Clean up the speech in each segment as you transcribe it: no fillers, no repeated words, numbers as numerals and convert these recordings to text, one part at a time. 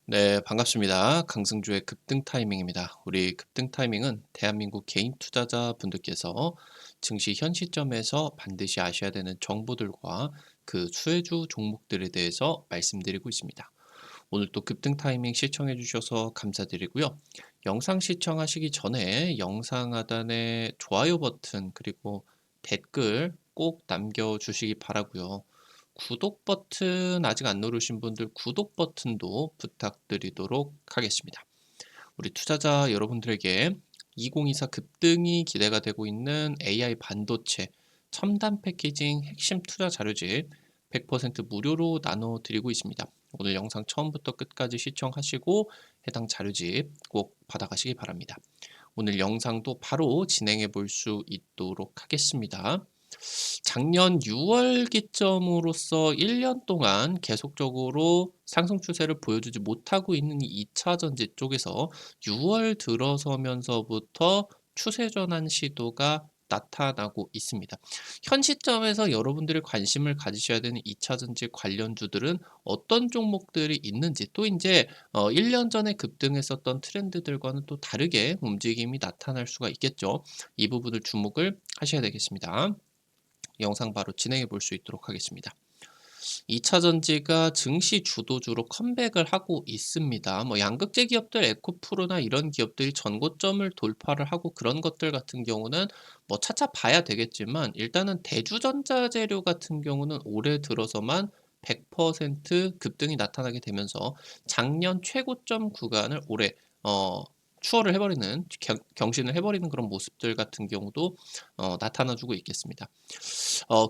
네, 반갑습니다. 강승주의 급등 타이밍입니다. 우리 급등 타이밍은 대한민국 개인 투자자 분들께서 증시 현 시점에서 반드시 아셔야 되는 정보들과 그 수혜주 종목들에 대해서 말씀드리고 있습니다. 오늘 또 급등 타이밍 시청해 주셔서 감사드리고요. 영상 시청하시기 전에 영상 하단에 좋아요 버튼 그리고 댓글 꼭 남겨주시기 바라고요. 구독 버튼 아직 안 누르신 분들 구독 버튼도 부탁드리도록 하겠습니다. 우리 투자자 여러분들에게 2024 급등이 기대가 되고 있는 AI 반도체 첨단 패키징 핵심 투자 자료집 100% 무료로 나눠드리고 있습니다. 오늘 영상 처음부터 끝까지 시청하시고 해당 자료집 꼭 받아가시기 바랍니다. 오늘 영상도 바로 진행해 볼 수 있도록 하겠습니다. 작년 6월 기점으로서 1년 동안 계속적으로 상승 추세를 보여주지 못하고 있는 이 2차 전지 쪽에서 6월 들어서면서부터 추세 전환 시도가 나타나고 있습니다. 현 시점에서 여러분들이 관심을 가지셔야 되는 2차 전지 관련주들은 어떤 종목들이 있는지, 또 이제 1년 전에 급등했었던 트렌드들과는 또 다르게 움직임이 나타날 수가 있겠죠. 이 부분을 주목을 하셔야 되겠습니다. 영상 바로 진행해 볼 수 있도록 하겠습니다. 2차 전지가 증시 주도주로 컴백을 하고 있습니다. 뭐 양극재 기업들 에코프로나 이런 기업들이 전고점을 돌파를 하고 그런 것들 같은 경우는 뭐 차차 봐야 되겠지만, 일단은 대주전자재료 같은 경우는 올해 들어서만 100% 급등이 나타나게 되면서 작년 최고점 구간을 올해 추월을 해버리는, 경신을 해버리는 그런 모습들 같은 경우도 나타나주고 있겠습니다.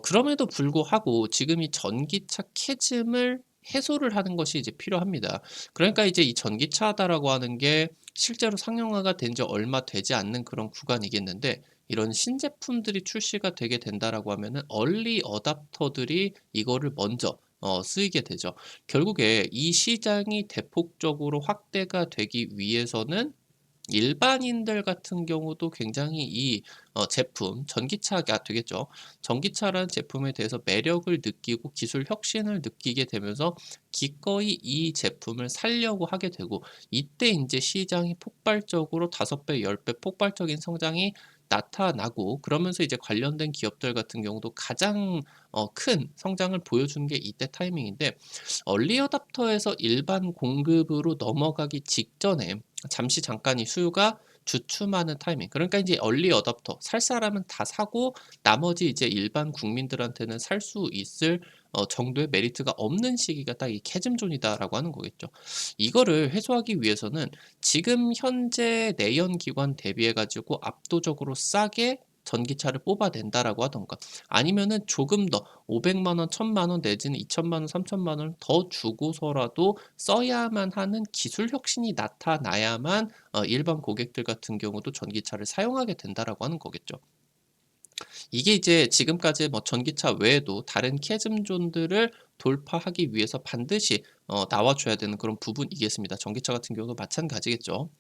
그럼에도 불구하고 지금 이 전기차 캐즘을 해소를 하는 것이 이제 필요합니다. 그러니까 이제 이 전기차다라고 하는 게 실제로 상용화가 된 지 얼마 되지 않는 그런 구간이겠는데, 이런 신제품들이 출시가 되게 된다라고 하면은 얼리 어답터들이 이거를 먼저 쓰이게 되죠. 결국에 이 시장이 대폭적으로 확대가 되기 위해서는 일반인들 같은 경우도 굉장히 이 제품, 전기차가 되겠죠. 전기차라는 제품에 대해서 매력을 느끼고 기술 혁신을 느끼게 되면서 기꺼이 이 제품을 사려고 하게 되고, 이때 이제 시장이 폭발적으로 5배, 10배 폭발적인 성장이 나타나고, 그러면서 이제 관련된 기업들 같은 경우도 가장 큰 성장을 보여주는 게 이때 타이밍인데, 얼리 어답터에서 일반 공급으로 넘어가기 직전에 잠시 잠깐 이 수요가 주춤하는 타이밍. 그러니까 이제 얼리 어답터 살 사람은 다 사고 나머지 이제 일반 국민들한테는 살 수 있을 정도의 메리트가 없는 시기가 딱 이 캐즘존이다라고 하는 거겠죠. 이거를 해소하기 위해서는 지금 현재 내연 기관 대비해 가지고 압도적으로 싸게 전기차를 뽑아낸다라고 하던가, 아니면은 조금 더 500만 원, 1000만 원 내지는 2000만 원, 3000만 원 더 주고서라도 써야만 하는 기술 혁신이 나타나야만 일반 고객들 같은 경우도 전기차를 사용하게 된다라고 하는 거겠죠. 이게 이제 지금까지 뭐 전기차 외에도 다른 캐즘존들을 돌파하기 위해서 반드시 나와줘야 되는 그런 부분이겠습니다. 전기차 같은 경우도 마찬가지겠죠.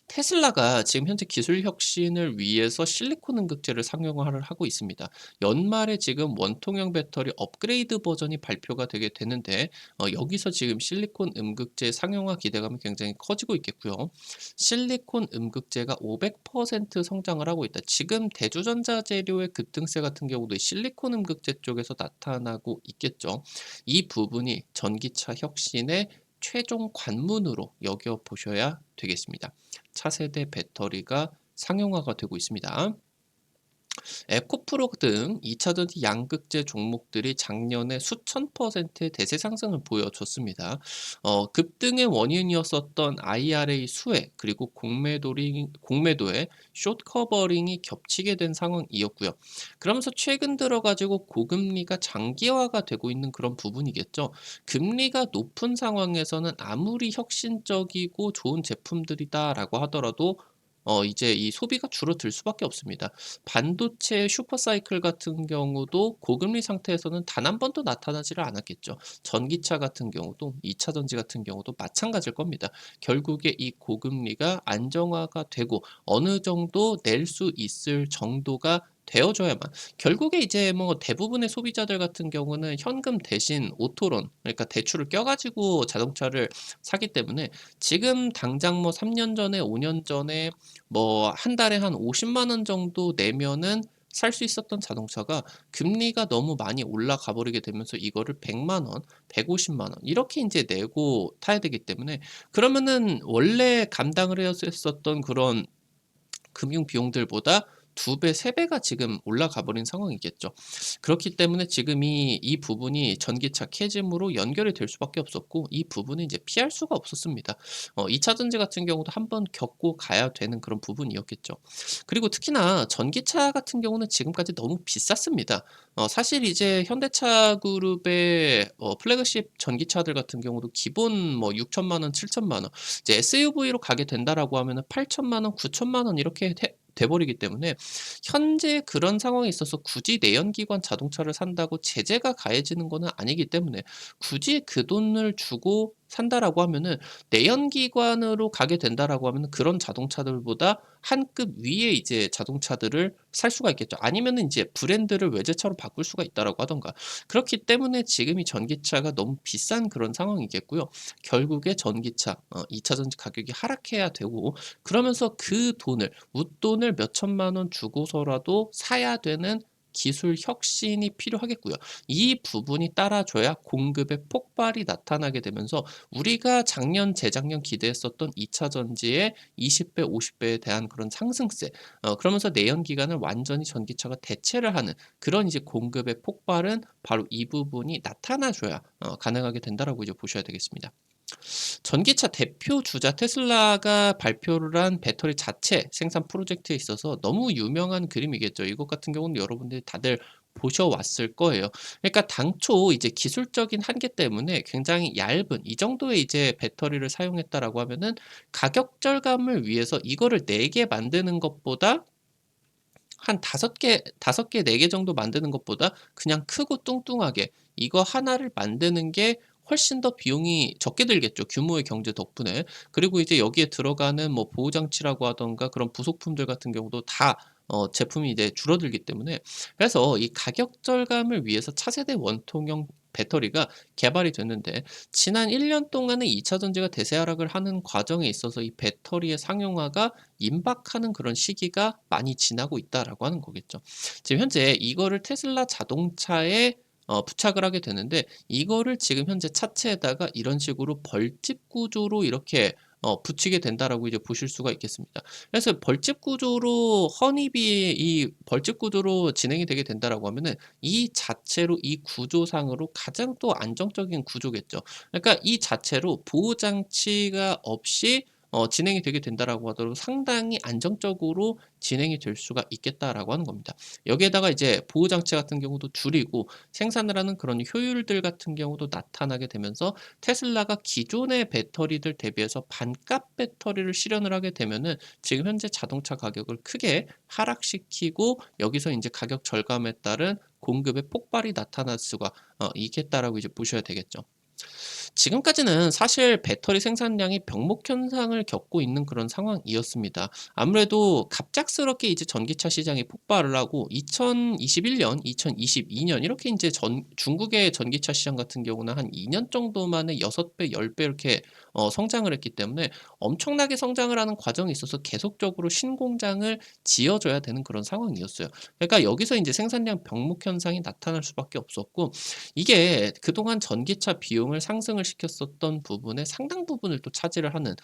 테슬라가 지금 현재 기술 혁신을 위해서 실리콘 음극재를 상용화를 하고 있습니다. 연말에 지금 원통형 배터리 업그레이드 버전이 발표가 되게 되는데, 여기서 지금 실리콘 음극재 상용화 기대감이 굉장히 커지고 있겠고요. 실리콘 음극재가 500% 성장을 하고 있다. 지금 대주전자 재료의 급등세 같은 경우도 실리콘 음극재 쪽에서 나타나고 있겠죠. 이 부분이 전기차 혁신의 최종 관문으로 여겨보셔야 되겠습니다. 차세대 배터리가 상용화가 되고 있습니다. 에코프로 등 2차전지 양극재 종목들이 작년에 수천 퍼센트의 대세 상승을 보여줬습니다. 급등의 원인이었었던 IRA 수혜 그리고 공매도의 숏 커버링이 겹치게 된 상황이었고요. 그러면서 최근 들어가지고 고금리가 장기화가 되고 있는 그런 부분이겠죠. 금리가 높은 상황에서는 아무리 혁신적이고 좋은 제품들이다라고 하더라도 이제 이 소비가 줄어들 수밖에 없습니다. 반도체 슈퍼사이클 같은 경우도 고금리 상태에서는 단 한 번도 나타나지를 않았겠죠. 전기차 같은 경우도 2차 전지 같은 경우도 마찬가지일 겁니다. 결국에 이 고금리가 안정화가 되고 어느 정도 낼 수 있을 정도가 되어줘야만 결국에 이제 뭐 대부분의 소비자들 같은 경우는 현금 대신 오토론 그러니까 대출을 껴 가지고 자동차를 사기 때문에 지금 당장 뭐 3년 전에 5년 전에 뭐 한 달에 한 50만 원 정도 내면은 살 수 있었던 자동차가 금리가 너무 많이 올라가 버리게 되면서 이거를 100만 원, 150만 원 이렇게 인제 내고 타야 되기 때문에 그러면은 원래 감당을 해야 했었던 그런 금융 비용들보다 2 배, 3 배가 지금 올라가 버린 상황이겠죠. 그렇기 때문에 지금 이 부분이 전기차 캐즘으로 연결이 될 수밖에 없었고 이 부분은 이제 피할 수가 없었습니다. 2 차 전지 같은 경우도 한번 겪고 가야 되는 그런 부분이었겠죠. 그리고 특히나 전기차 같은 경우는 지금까지 너무 비쌌습니다. 사실 이제 현대차 그룹의 플래그십 전기차들 같은 경우도 기본 뭐 6 천만 원, 7 천만 원 이제 SUV로 가게 된다라고 하면은 8 천만 원, 9 천만 원 이렇게 돼 버리기 때문에 현재 그런 상황에 있어서 굳이 내연기관 자동차를 산다고 제재가 가해지는 거는 아니기 때문에 굳이 그 돈을 주고 산다라고 하면은 내연기관으로 가게 된다라고 하면은 그런 자동차들보다 한 급 위에 이제 자동차들을 살 수가 있겠죠. 아니면은 인제 브랜드를 외제차로 바꿀 수가 있다라고 하던가. 그렇기 때문에 지금 이 전기차가 너무 비싼 그런 상황이겠고요. 결국에 전기차 2 차 전지 가격이 하락해야 되고 그러면서 그 돈을 웃돈을 몇 천만 원 주고서라도 사야 되는 기술 혁신이 필요하겠고요. 이 부분이 따라줘야 공급의 폭발이 나타나게 되면서 우리가 작년, 재작년 기대했었던 2 차 전지의 20 배, 50 배에 대한 그런 상승세 그러면서 내연 기관을 완전히 전기차가 대체를 하는 그런 이제 공급의 폭발은 바로 이 부분이 나타나 줘야 가능하게 된다라고 이제 보셔야 되겠습니다. 전기차 대표 주자 테슬라가 발표를 한 배터리 자체 생산 프로젝트에 있어서 너무 유명한 그림이겠죠. 이것 같은 경우는 여러분들이 다들 보셔왔을 거예요. 그러니까 당초 이제 기술적인 한계 때문에 굉장히 얇은 이 정도의 이제 배터리를 사용했다라고 하면은 가격 절감을 위해서 이거를 4개 만드는 것보다 한 5 개, 4개 정도 만드는 것보다 그냥 크고 뚱뚱하게 이거 하나를 만드는 게 훨씬 더 비용이 적게 들겠죠, 규모의 경제 덕분에. 그리고 이제 여기에 들어가는 뭐 보호 장치라고 하던가 그런 부속품들 같은 경우도 다 제품이 이제 줄어들기 때문에 그래서 이 가격 절감을 위해서 차세대 원통형 배터리가 개발이 됐는데 지난 1년 동안의 2차 전지가 대세 하락을 하는 과정에 있어서 이 배터리의 상용화가 임박하는 그런 시기가 많이 지나고 있다라고 하는 거겠죠. 지금 현재 이거를 테슬라 자동차에 부착을 하게 되는데 이거를 지금 현재 차체에다가 이런 식으로 벌집 구조로 이렇게 붙이게 된다라고 이제 보실 수가 있겠습니다. 그래서 벌집 구조로 혼입이 이 벌집 구조로 진행이 되게 된다라고 하면은 이 자체로 이 구조상으로 가장 또 안정적인 구조겠죠. 그러니까 이 자체로 보호 장치가 없이 진행이 되게 된다라고 하더라도 상당히 안정적으로 진행이 될 수가 있겠다라고 하는 겁니다. 여기에다가 이제 보호 장치 같은 경우도 줄이고 생산을 하는 그런 효율들 같은 경우도 나타나게 되면서 테슬라가 기존의 배터리들 대비해서 반값 배터리를 실현을 하게 되면은 지금 현재 자동차 가격을 크게 하락시키고 여기서 인제 가격 절감에 따른 공급의 폭발이 나타날 수가 있겠다라고 이제 보셔야 되겠죠. 지금까지는 사실 배터리 생산량이 병목 현상을 겪고 있는 그런 상황이었습니다. 아무래도 갑작스럽게 이제 전기차 시장이 폭발을 하고 2021년, 2022년 이렇게 인제 중국의 전기차 시장 같은 경우는 한 2년 정도 만에 6 배, 10배 이렇게 성장을 했기 때문에 엄청나게 성장을 하는 과정에 있어서 계속적으로 신공장을 지어 줘야 되는 그런 상황이었어요. 그러니까 여기서 인제 생산량 병목 현상이 나타날 수밖에 없었고 이게 그동안 전기차 비용을 상승을 시켰었던 부분의 상당 부분을 또 차지를 하는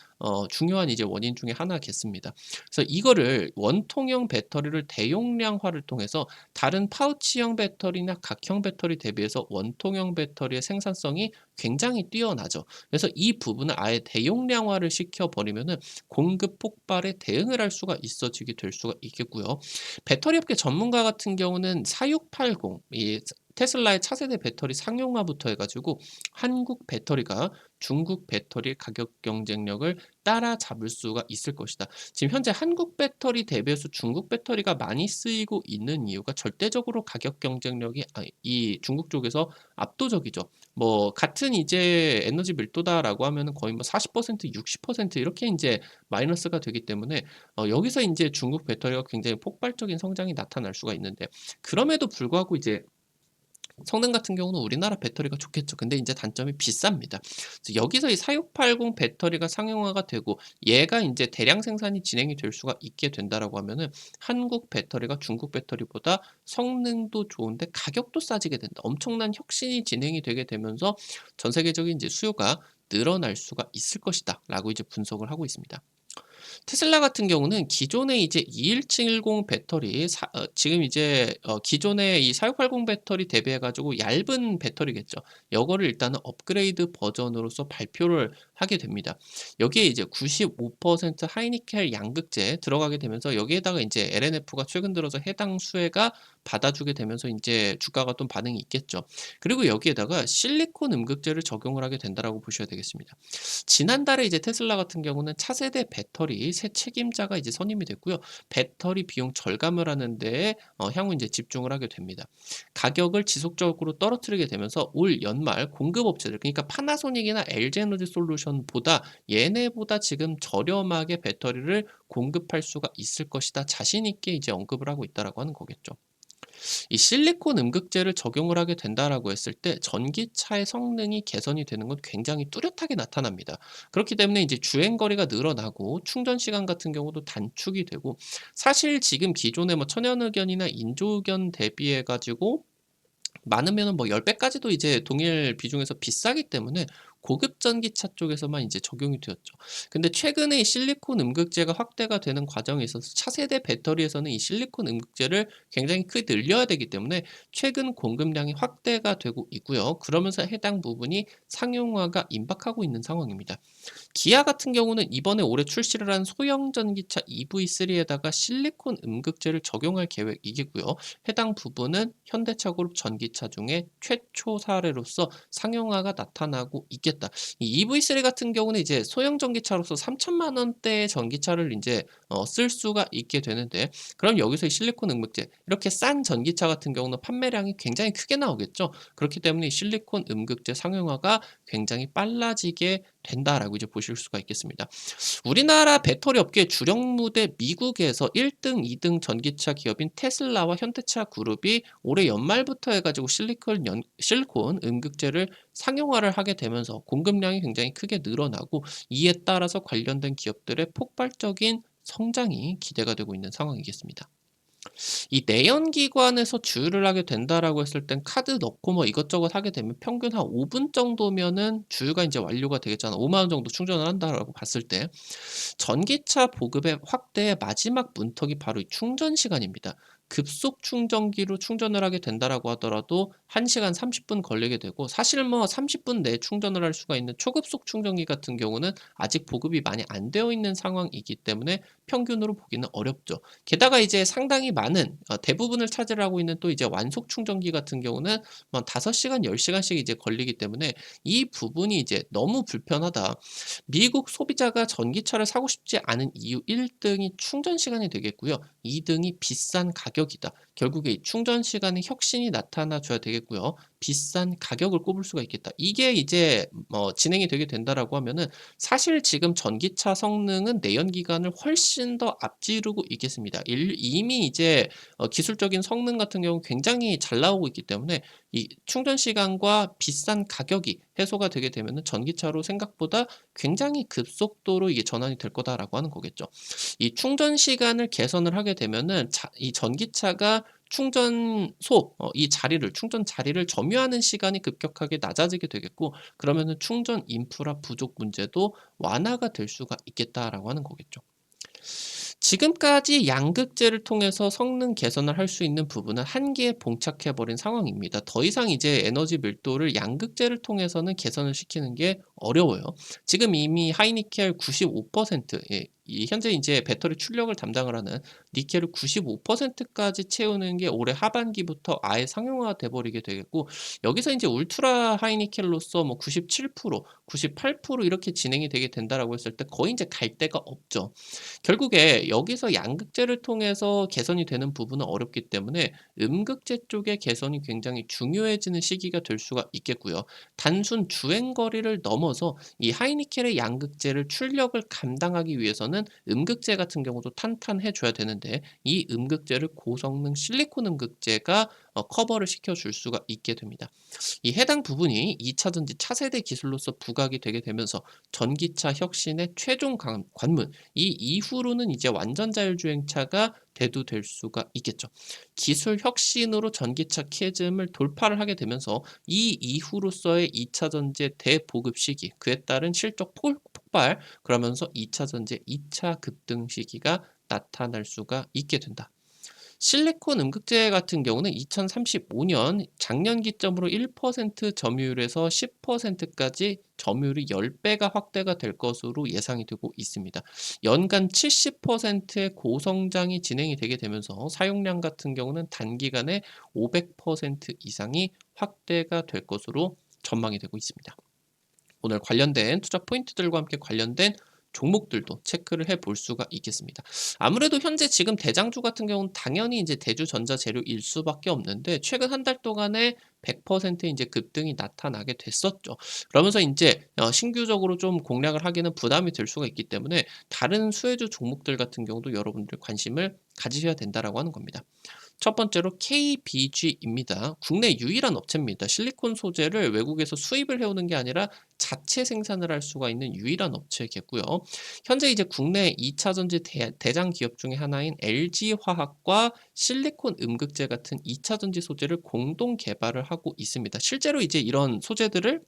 중요한 이제 원인 중에 하나겠습니다. 그래서 이거를 원통형 배터리를 대용량화를 통해서 다른 파우치형 배터리나 각형 배터리 대비해서 원통형 배터리의 생산성이 굉장히 뛰어나죠. 그래서 이 부분을 아예 대용량화를 시켜 버리면은 공급 폭발에 대응을 할 수가 있어지게 될 수가 있겠고요. 배터리 업계 전문가 같은 경우는 4680 이 테슬라의 차세대 배터리 상용화부터 해가지고 한국 배터리가 중국 배터리의 가격 경쟁력을 따라잡을 수가 있을 것이다. 지금 현재 한국 배터리 대비해서 중국 배터리가 많이 쓰이고 있는 이유가 절대적으로 가격 경쟁력이 이 중국 쪽에서 압도적이죠. 뭐 같은 이제 에너지 밀도다라고 하면은 거의 뭐 40%, 60% 이렇게 이제 마이너스가 되기 때문에 여기서 이제 중국 배터리가 굉장히 폭발적인 성장이 나타날 수가 있는데, 그럼에도 불구하고 이제 성능 같은 경우는 우리나라 배터리가 좋겠죠. 근데 이제 단점이 비쌉니다. 그래서 여기서 이 4680 배터리가 상용화가 되고 얘가 이제 대량 생산이 진행이 될 수가 있게 된다라고 하면은 한국 배터리가 중국 배터리보다 성능도 좋은데 가격도 싸지게 된다. 엄청난 혁신이 진행이 되게 되면서 전 세계적인 이제 수요가 늘어날 수가 있을 것이다라고 이제 분석을 하고 있습니다. 테슬라 같은 경우는 기존의 이제 2170 배터리 지금 이제 기존의 이 4680 배터리 대비해 가지고 얇은 배터리겠죠. 요거를 일단은 업그레이드 버전으로서 발표를 하게 됩니다. 여기에 이제 95% 하이니켈 양극재 들어가게 되면서 여기에다가 이제 LNF가 최근 들어서 해당 수혜가 받아주게 되면서 이제 주가가 좀 반응이 있겠죠. 그리고 여기에다가 실리콘 음극재를 적용을 하게 된다라고 보셔야 되겠습니다. 지난달에 이제 테슬라 같은 경우는 차세대 배터리 새 책임자가 이제 선임이 됐고요. 배터리 비용 절감을 하는 데에 향후 이제 집중을 하게 됩니다. 가격을 지속적으로 떨어뜨리게 되면서 올 연말 공급업체들, 그러니까 파나소닉이나 LG에너지 솔루션보다 얘네보다 지금 저렴하게 배터리를 공급할 수가 있을 것이다. 자신 있게 이제 언급을 하고 있다라고 하는 거겠죠. 이 실리콘 음극재를 적용을 하게 된다라고 했을 때 전기차의 성능이 개선이 되는 건 굉장히 뚜렷하게 나타납니다. 그렇기 때문에 이제 주행 거리가 늘어나고 충전 시간 같은 경우도 단축이 되고, 사실 지금 기존의 뭐 천연의견이나 인조의견 대비해 가지고 많으면은 뭐 10배까지도 이제 동일 비중에서 비싸기 때문에 고급 전기차 쪽에서만 이제 적용이 되었죠. 근데 최근에 이 실리콘 음극재가 확대가 되는 과정에 있어서 차세대 배터리에서는 이 실리콘 음극재를 굉장히 크게 늘려야 되기 때문에 최근 공급량이 확대가 되고 있고요. 그러면서 해당 부분이 상용화가 임박하고 있는 상황입니다. 기아 같은 경우는 이번에 올해 출시를 한 소형 전기차 EV3에다가 실리콘 음극재를 적용할 계획이고요. 해당 부분은 현대차 그룹 전기차 중에 최초 사례로서 상용화가 나타나고 있겠다. 이 EV3 같은 경우는 이제 소형 전기차로서 3천만 원대의 전기차를 이제 쓸 수가 있게 되는데, 그럼 여기서 이 실리콘 음극재 이렇게 싼 전기차 같은 경우는 판매량이 굉장히 크게 나오겠죠. 그렇기 때문에 이 실리콘 음극재 상용화가 굉장히 빨라지게 된다라고 이제 보실 수가 있겠습니다. 우리나라 배터리 업계 주력 무대 미국에서 1등, 2등 전기차 기업인 테슬라와 현대차 그룹이 올해 연말부터 해가지고 실리콘 음극재를 상용화를 하게 되면서 공급량이 굉장히 크게 늘어나고, 이에 따라서 관련된 기업들의 폭발적인 성장이 기대가 되고 있는 상황이겠습니다. 이 내연기관에서 주유를 하게 된다라고 했을 땐 카드 넣고 뭐 이것저것 하게 되면 평균 한 5분 정도면은 주유가 이제 완료가 되겠잖아. 5만 원 정도 충전을 한다라고 봤을 때 전기차 보급의 확대의 마지막 문턱이 바로 이 충전 시간입니다. 급속 충전기로 충전을 하게 된다라고 하더라도 1시간 30분 걸리게 되고, 사실 뭐 30분 내에 충전을 할 수가 있는 초급속 충전기 같은 경우는 아직 보급이 많이 안 되어 있는 상황이기 때문에 평균으로 보기는 어렵죠. 게다가 이제 상당히 많은 대부분을 차지하고 있는 또 이제 완속 충전기 같은 경우는 뭐 5시간, 10시간씩 이제 걸리기 때문에 이 부분이 이제 너무 불편하다. 미국 소비자가 전기차를 사고 싶지 않은 이유 1등이 충전 시간이 되겠고요. 2등이 비싼 가격이다. 결국에 이 충전 시간에 혁신이 나타나 줘야 되겠고요. 비싼 가격을 꼽을 수가 있겠다. 이게 이제 진행이 되게 된다라고 하면은 사실 지금 전기차 성능은 내연기관을 훨씬 더 앞지르고 있겠습니다. 이미 이제 기술적인 성능 같은 경우 굉장히 잘 나오고 있기 때문에 이 충전 시간과 비싼 가격이 해소가 되게 되면은 전기차로 생각보다 굉장히 급속도로 이게 전환이 될 거다라고 하는 거겠죠. 이 충전 시간을 개선을 하게 되면은 이 전기차가 충전 자리를 점유하는 시간이 급격하게 낮아지게 되겠고, 그러면은 충전 인프라 부족 문제도 완화가 될 수가 있겠다라고 하는 거겠죠. 지금까지 양극재를 통해서 성능 개선을 할 수 있는 부분은 한계에 봉착해 버린 상황입니다. 더 이상 이제 에너지 밀도를 양극재를 통해서는 개선을 시키는 게 어려워요. 지금 이미 하이니켈 95%, 현재 이제 배터리 출력을 담당을 하는 니켈을 95%까지 채우는 게 올해 하반기부터 아예 상용화돼 버리게 되겠고, 여기서 이제 울트라 하이니켈로서 뭐 97%, 98% 이렇게 진행이 되게 된다라고 했을 때 거의 이제 갈 데가 없죠. 결국에 여기서 양극재를 통해서 개선이 되는 부분은 어렵기 때문에 음극재 쪽의 개선이 굉장히 중요해지는 시기가 될 수가 있겠고요. 단순 주행 거리를 넘어서 이 하이니켈의 양극재를 출력을 감당하기 위해서는 음극재 같은 경우도 탄탄해 줘야 되는데, 이 음극재를 고성능 실리콘 음극재가 커버를 시켜줄 수가 있게 됩니다. 이 해당 부분이 2차 전지 차세대 기술로서 부각이 되게 되면서 전기차 혁신의 최종 관문, 이 이후로는 이제 완전 자율주행차가 대두될 수가 있겠죠. 기술 혁신으로 전기차 키즘을 돌파를 하게 되면서 이 이후로서의 2차 전지의 대보급 시기, 그에 따른 실적 폭발, 그러면서 2차 전지의 2차 급등 시기가 나타날 수가 있게 된다. 실리콘 음극재 같은 경우는 2035년 작년 기점으로 1% 점유율에서 10%까지 점유율이 10배가 확대가 될 것으로 예상이 되고 있습니다. 연간 70%의 고성장이 진행이 되게 되면서 사용량 같은 경우는 단기간에 500% 이상이 확대가 될 것으로 전망이 되고 있습니다. 오늘 관련된 투자 포인트들과 함께 관련된 종목들도 체크를 해볼 수가 있겠습니다. 아무래도 현재 지금 대장주 같은 경우는 당연히 이제 대주전자재료일 수밖에 없는데, 최근 한 달 동안에 100% 이제 급등이 나타나게 됐었죠. 그러면서 이제 신규적으로 좀 공략을 하기는 부담이 될 수가 있기 때문에 다른 수혜주 종목들 같은 경우도 여러분들 관심을 가지셔야 된다라고 하는 겁니다. 첫 번째로 KBG입니다. 국내 유일한 업체입니다. 실리콘 소재를 외국에서 수입을 해오는 게 아니라 자체 생산을 할 수가 있는 유일한 업체겠고요. 현재 이제 국내 2차 전지 대장 기업 중에 하나인 LG화학과 실리콘 음극재 같은 2차 전지 소재를 공동 개발을 하고 있습니다. 실제로 이제 이런 소재들을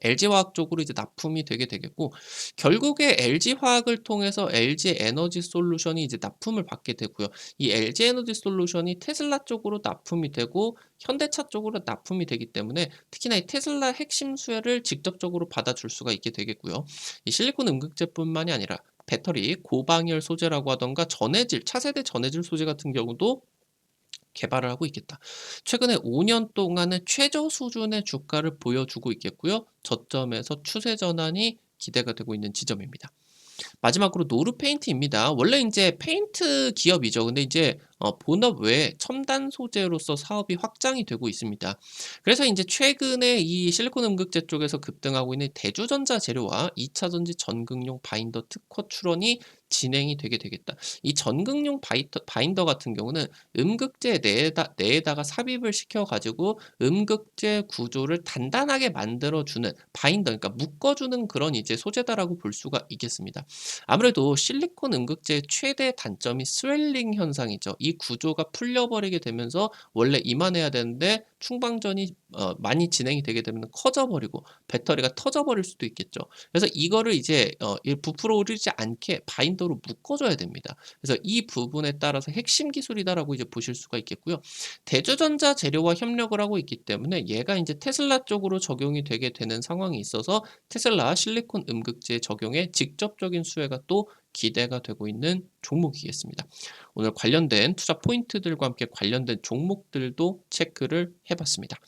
LG화학 쪽으로 이제 납품이 되게 되겠고, 결국에 LG화학을 통해서 LG에너지솔루션이 이제 납품을 받게 되고요. 이 LG에너지솔루션이 테슬라 쪽으로 납품이 되고 현대차 쪽으로 납품이 되기 때문에 특히나 이 테슬라 핵심 수혜를 직접적으로 받아줄 수가 있게 되겠고요. 이 실리콘 음극재뿐만이 아니라 배터리, 고방열 소재라고 하던가 전해질, 차세대 전해질 소재 같은 경우도 개발을 하고 있겠다. 최근에 5년 동안의 최저 수준의 주가를 보여주고 있겠고요. 저점에서 추세 전환이 기대가 되고 있는 지점입니다. 마지막으로 노르페인트입니다. 원래 이제 페인트 기업이죠. 근데 이제 본업 외에 첨단 소재로서 사업이 확장이 되고 있습니다. 그래서 이제 최근에 이 실리콘 음극재 쪽에서 급등하고 있는 대주전자 재료와 2차 전지 전극용 바인더 특허 출원이 진행이 되게 되겠다. 이 전극용 바인더 같은 경우는 음극재 내에다가 삽입을 시켜가지고 음극재 구조를 단단하게 만들어주는 바인더, 그러니까 묶어주는 그런 이제 소재다라고 볼 수가 있겠습니다. 아무래도 실리콘 음극재의 최대 단점이 스웰링 현상이죠. 이 구조가 풀려버리게 되면서 원래 이만해야 되는데 충방전이 많이 진행이 되게 되면 커져버리고 배터리가 터져버릴 수도 있겠죠. 그래서 이거를 이제 부풀어 오르지 않게 바인더로 묶어줘야 됩니다. 그래서 이 부분에 따라서 핵심 기술이다라고 이제 보실 수가 있겠고요. 대주전자 재료와 협력을 하고 있기 때문에 얘가 이제 테슬라 쪽으로 적용이 되게 되는 상황이 있어서 테슬라 실리콘 음극재 적용에 직접적인 수혜가 또 기대가 되고 있는 종목이겠습니다. 오늘 관련된 투자 포인트들과 함께 관련된 종목들도 체크를 해봤습니다.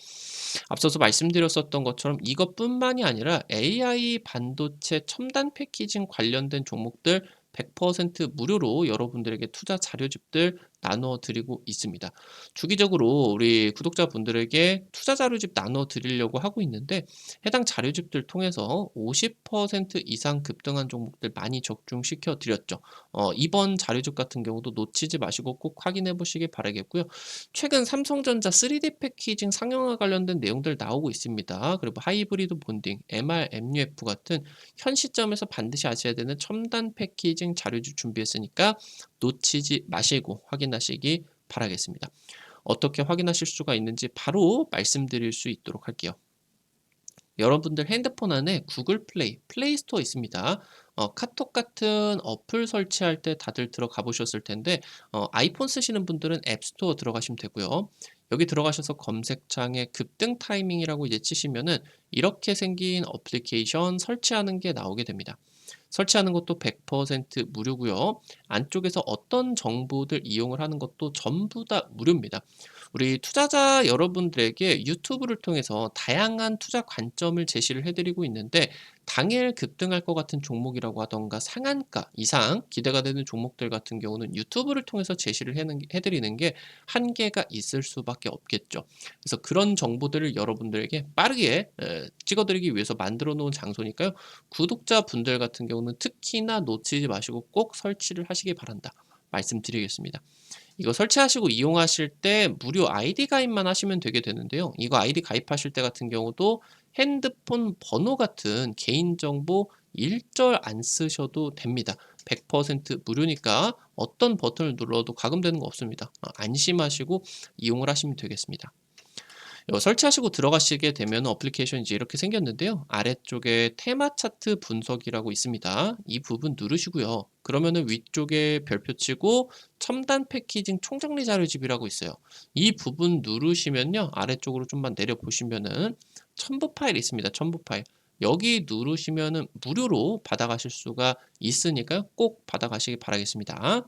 앞서서 말씀드렸었던 것처럼 이것뿐만이 아니라 AI 반도체 첨단 패키징 관련된 종목들 100% 무료로 여러분들에게 투자 자료집들 나누어 드리고 있습니다. 주기적으로 우리 구독자분들에게 투자 자료집 나누어 드리려고 하고 있는데, 해당 자료집들 통해서 50% 이상 급등한 종목들 많이 적중시켜 드렸죠. 이번 자료집 같은 경우도 놓치지 마시고 꼭 확인해 보시기 바라겠고요. 최근 삼성전자 3D 패키징 상용화 관련된 내용들 나오고 있습니다. 그리고 하이브리드 본딩, MR, MUF 같은 현 시점에서 반드시 아셔야 되는 첨단 패키징 자료집 준비했으니까 놓치지 마시고 확인하시기 바라겠습니다. 어떻게 확인하실 수가 있는지 바로 말씀드릴 수 있도록 할게요. 여러분들 핸드폰 안에 구글 플레이 스토어 있습니다. 카톡 같은 어플 설치할 때 다들 들어가 보셨을 텐데, 아이폰 쓰시는 분들은 앱스토어 들어가시면 되고요. 여기 들어가셔서 검색창에 급등 타이밍이라고 이제 치시면은 이렇게 생긴 어플리케이션 설치하는 게 나오게 됩니다. 설치하는 것도 100% 무료고요. 안쪽에서 어떤 정보들 이용을 하는 것도 전부 다 무료입니다. 우리 투자자 여러분들에게 유튜브를 통해서 다양한 투자 관점을 제시를 해드리고 있는데 당일 급등할 것 같은 종목이라고 하던가 상한가 이상 기대가 되는 종목들 같은 경우는 유튜브를 통해서 제시를 해드리는 게 한계가 있을 수밖에 없겠죠. 그래서 그런 정보들을 여러분들에게 빠르게 찍어드리기 위해서 만들어 놓은 장소니까요. 구독자분들 같은 경우는 특히나 놓치지 마시고 꼭 설치를 하시기 바란다. 말씀드리겠습니다. 이거 설치하시고 이용하실 때 무료 아이디 가입만 하시면 되게 되는데요. 이거 아이디 가입하실 때 같은 경우도 핸드폰 번호 같은 개인정보 일절 안 쓰셔도 됩니다. 100% 무료니까 어떤 버튼을 눌러도 가금되는 거 없습니다. 안심하시고 이용을 하시면 되겠습니다. 설치하시고 들어가시게 되면 어플리케이션이 이제 이렇게 생겼는데요. 아래쪽에 테마 차트 분석이라고 있습니다. 이 부분 누르시고요. 그러면은 위쪽에 별표 치고 첨단 패키징 총정리 자료집이라고 있어요. 이 부분 누르시면요. 아래쪽으로 좀만 내려 보시면은 첨부 파일 있습니다. 첨부 파일. 여기 누르시면은 무료로 받아가실 수가 있으니까요. 꼭 받아가시기 바라겠습니다.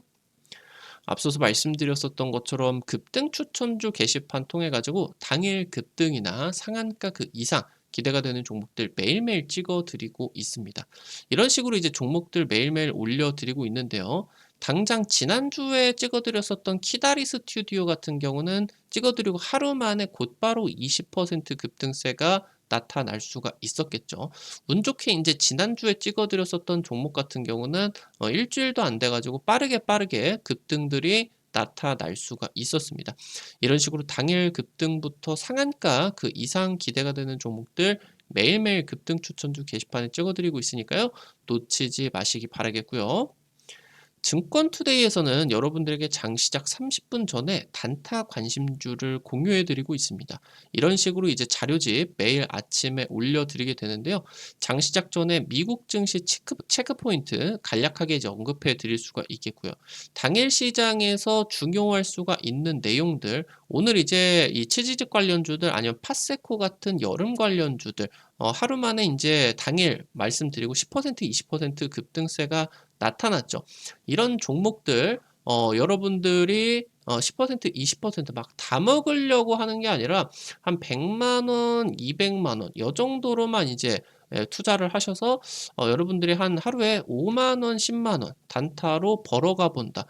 앞서서 말씀드렸었던 것처럼 급등 추천주 게시판 통해 가지고 당일 급등이나 상한가 그 이상 기대가 되는 종목들 매일매일 찍어 드리고 있습니다. 이런 식으로 이제 종목들 매일매일 올려 드리고 있는데요. 당장 지난주에 찍어 드렸었던 키다리 스튜디오 같은 경우는 찍어 드리고 하루 만에 곧바로 20% 급등세가 나타날 수가 있었겠죠. 운 좋게 이제 지난주에 찍어 드렸었던 종목 같은 경우는 일주일도 안 돼 가지고 빠르게 급등들이 나타날 수가 있었습니다. 이런 식으로 당일 급등부터 상한가 그 이상 기대가 되는 종목들 매일매일 급등 추천주 게시판에 찍어 드리고 있으니까요. 놓치지 마시기 바라겠고요. 증권투데이에서는 여러분들에게 장 시작 30분 전에 단타 관심주를 공유해 드리고 있습니다. 이런 식으로 이제 자료집 매일 아침에 올려드리게 되는데요. 장 시작 전에 미국 증시 체크 포인트 간략하게 이제 언급해 드릴 수가 있겠고요. 당일 시장에서 중요할 수가 있는 내용들, 오늘 이제 이 치지직 관련주들 아니면 파세코 같은 여름 관련주들 하루 만에 이제 당일 말씀드리고 10% 20% 급등세가 나타났죠. 이런 종목들 여러분들이 10% 20% 막 다 먹으려고 하는 게 아니라 한 100만 원, 200만 원 요 정도로만 이제 투자를 하셔서 여러분들이 한 하루에 5만 원, 10만 원 단타로 벌어가 본다.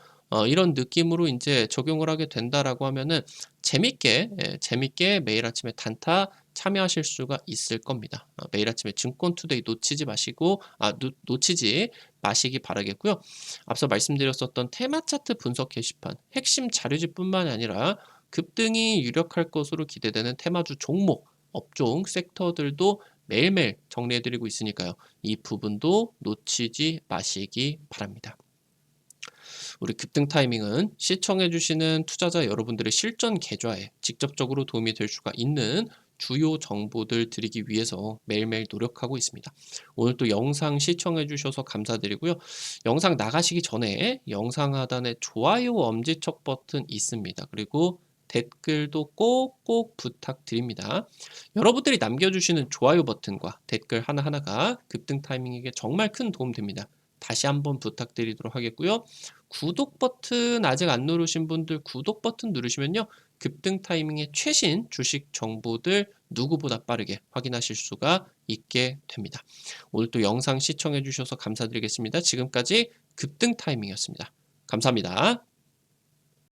이런 느낌으로 이제 적용을 하게 된다라고 하면은 재밌게 매일 아침에 단타 참여하실 수가 있을 겁니다. 매일 아침에 증권투데이 놓치지 마시고 놓치지 마시기 바라겠고요. 앞서 말씀드렸었던 테마 차트 분석 게시판 핵심 자료집뿐만 아니라 급등이 유력할 것으로 기대되는 테마주 종목, 업종, 섹터들도 매일매일 정리해드리고 있으니까요. 이 부분도 놓치지 마시기 바랍니다. 우리 급등 타이밍은 시청해주시는 투자자 여러분들의 실전 계좌에 직접적으로 도움이 될 수가 있는 주요 정보들 드리기 위해서 매일매일 노력하고 있습니다. 오늘 또 영상 시청해 주셔서 감사드리고요. 영상 나가시기 전에 영상 하단에 좋아요 엄지척 버튼 있습니다. 그리고 댓글도 꼭꼭 부탁드립니다. 여러분들이 남겨주시는 좋아요 버튼과 댓글 하나하나가 급등 타이밍에게 정말 큰 도움 됩니다. 다시 한번 부탁드리도록 하겠고요. 구독 버튼 아직 안 누르신 분들 구독 버튼 누르시면요. 급등 타이밍의 최신 주식 정보들 누구보다 빠르게 확인하실 수가 있게 됩니다. 오늘 또 영상 시청해 주셔서 감사드리겠습니다. 지금까지 급등 타이밍이었습니다. 감사합니다.